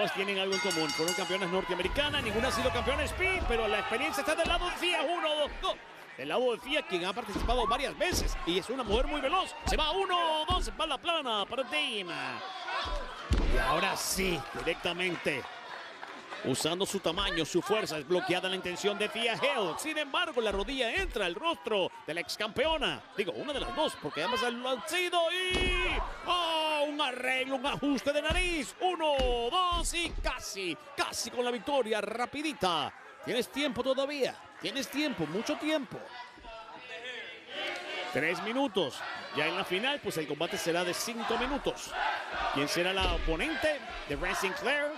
Ambas tienen algo en común. Fueron campeonas norteamericanas, ninguna ha sido campeona Speed, pero la experiencia está del lado de Thea. 1, 2, 2. Del lado de Thea, quien ha participado varias veces y es una mujer muy veloz. Se va 1, 2, espalda plana para Dame. Y ahora sí, directamente, usando su tamaño, su fuerza, es bloqueada la intención de Thea Hale. Sin embargo, la rodilla entra al rostro de la ex campeona. Digo, una de las dos, porque ambas lo han sido. Y ¡oh! Un arreglo, un ajuste de nariz. 1, 2 y casi con la victoria, rapidita. Tienes tiempo todavía, tienes tiempo, mucho tiempo. 3 minutos. Ya en la final, pues el combate será de 5 minutos. ¿Quién será la oponente de Ren Sinclair?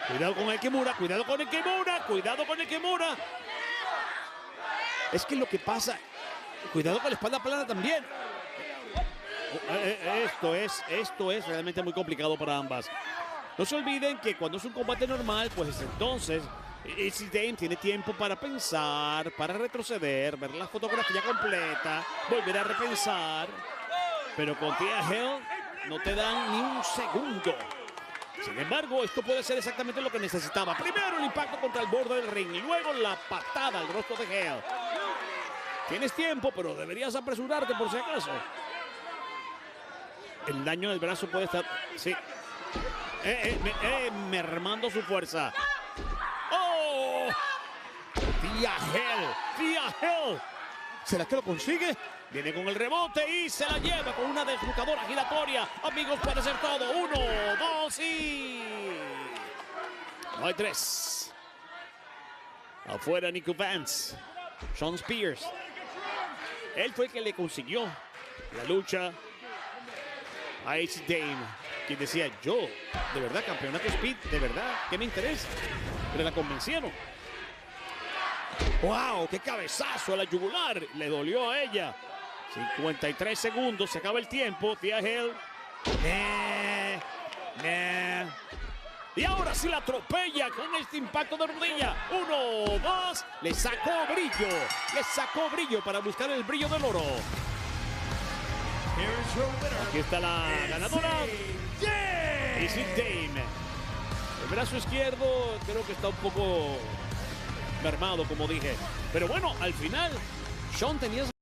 Cuidado con el Kimura, cuidado con el Kimura, cuidado con el Kimura. Es que lo que pasa, cuidado con la espalda plana también. Esto es realmente muy complicado para ambas. No se olviden que cuando es un combate normal, pues entonces Izzy Dame tiene tiempo para pensar, para retroceder, ver la fotografía completa, volver a repensar. Pero con Thea Hale no te dan ni un segundo. Sin embargo, esto puede ser exactamente lo que necesitaba. Primero el impacto contra el borde del ring y luego la patada al rostro de Hale. Tienes tiempo, pero deberías apresurarte por si acaso. El daño del brazo puede estar... Sí. Mermando su fuerza. ¡Oh! Thea Hale. ¿Será que lo consigue? Viene con el rebote y se la lleva con una deslucadora giratoria. Amigos, puede ser todo. 1, 2 y... No hay 3. Afuera Nico Vance. Shawn Spears. Él fue el que le consiguió la lucha a Izzy Dame, quien decía, yo, de verdad, campeonato Speed, de verdad, ¿qué me interesa? Pero la convencieron. ¡Wow! ¡Qué cabezazo a la yugular! Le dolió a ella. 53 segundos, se acaba el tiempo. Thea Hale. Y ahora sí la atropella con este impacto de rodilla. 1, 2. Le sacó brillo para buscar el brillo del oro. Aquí está la ganadora. Izzy Dame. El brazo izquierdo creo que está un poco mermado, como dije. Pero bueno, al final, Shawn tenía